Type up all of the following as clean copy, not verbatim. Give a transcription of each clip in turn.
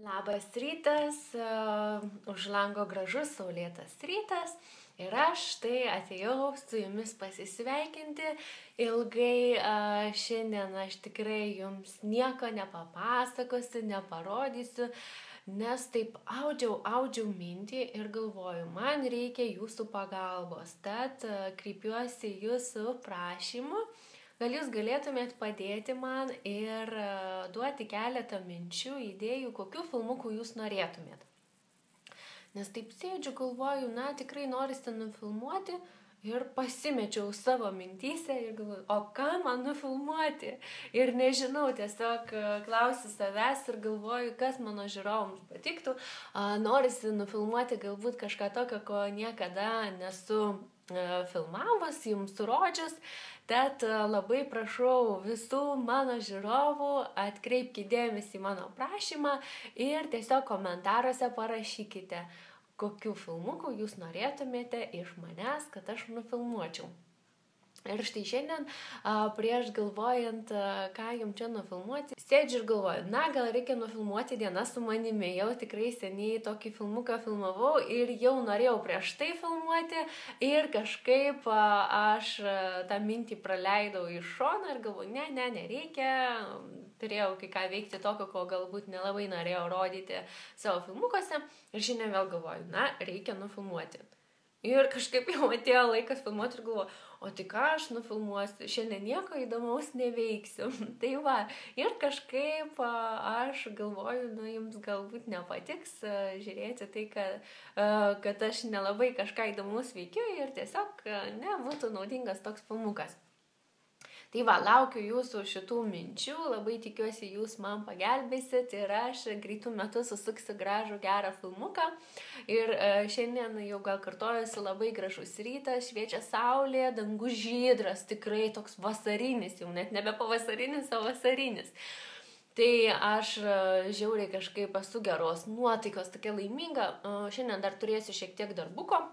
Labas rytas, už lango gražus saulėtas rytas ir aš štai atėjau su jumis pasisveikinti. Ilgai šiandien aš tikrai jums nieko nepapasakosiu, neparodysiu, nes taip audžiau mintį ir galvoju, man reikia jūsų pagalbos, tad kreipiuosi jūsų prašymu. Gal jūs galėtumėt padėti man ir duoti keletą minčių, idėjų, kokių filmukų jūs norėtumėt. Nes taip sėdžiu, galvoju, tikrai norisi nufilmuoti ir pasimečiau savo mintyse ir galvoju, o ką man nufilmuoti? Ir nežinau, tiesiog klausiu savęs ir galvoju, kas mano žiūrovams patiktų. Norisi nufilmuoti galbūt kažką tokio, ko niekada nesu filmavus, jums rodžius. Tad labai prašau visų mano žiūrovų, atkreipkite dėmesį į mano prašymą ir tiesiog komentaruose parašykite, kokių filmukų jūs norėtumėte iš manęs, kad aš nufilmuočiau. Ir štai šiandien, prieš galvojant, ką jums čia nufilmuoti, sėdžiu ir galvoju, gal reikia nufilmuoti dieną su manimi. Jau tikrai seniai tokį filmuką filmavau ir jau norėjau prieš tai filmuoti ir kažkaip aš tą mintį praleidau iš šono ir galvoju, nereikia. Turėjau kai ką veikti tokio, ko galbūt nelabai norėjau rodyti savo filmukuose ir šiandien vėl galvoju, reikia nufilmuoti. Ir kažkaip jau atėjo laikas filmuoti ir galvoju, o tai ką aš nufilmuosiu, šiandien nieko įdomaus neveiksiu. Tai va, ir kažkaip aš galvoju, jums galbūt nepatiks žiūrėti tai, kad aš nelabai kažką įdomaus veikiu ir tiesiog nebūtų naudingas toks filmukas. Tai va, laukiu jūsų šitų minčių, labai tikiuosi jūs man pagelbėsit ir aš greitų metų susuksiu gražų gerą filmuką. Ir šiandien jau gal kartojusi labai gražus rytas, šviečia saulė, dangus žydras, tikrai toks vasarinis, jau net nebe pavasarinis, o vasarinis. Tai aš žiauriai kažkaip esu geros nuotaikos, tokia laiminga, šiandien dar turėsiu šiek tiek darbuko.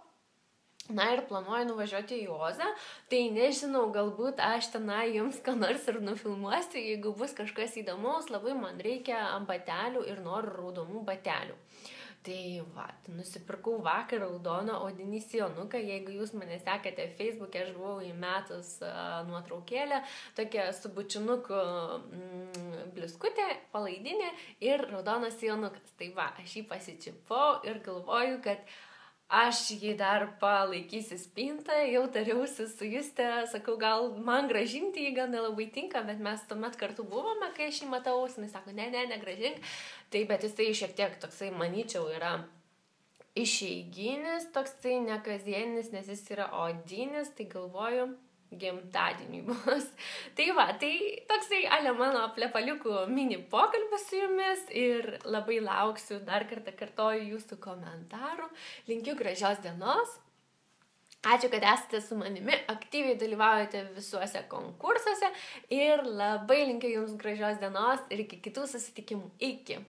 Ir planuoju nuvažiuoti į Ozą, tai nežinau, galbūt aš tenai jums ką nors ir nufilmuosiu, jeigu bus kažkas įdomaus, labai man reikia batelių ir noriu raudonų batelių. Tai va, nusipirkau vakar raudoną odinį sijonuką, jeigu jūs mane sekate Facebook'e, aš buvau įmetus nuotraukėlę, tokia su bučinuku bliskutė, palaidinė ir raudonas sijonukas. Tai va, aš jį pasičipau ir galvoju, kad aš jį dar palaikysiu spintą, jau tariausi su Juste, sakau, gal man gražinti jį, gal nelabai tinka, bet mes tuomet kartu buvome, kai aš jį matau, jis sako, negražink, tai bet jisai šiek tiek toksai, manyčiau, yra išeiginis, toksai nekasdienis, nes jis yra odinis, tai galvoju, gimtadieniui bus. Tai va, tai toksai mano plepaliukų mini pokalbis su jumis ir labai lauksiu, dar kartą kartoju jūsų komentarų. Linkiu gražios dienos. Ačiū, kad esate su manimi, aktyviai dalyvaujate visuose konkursuose ir labai linkiu jums gražios dienos ir iki kitų susitikimų. Iki.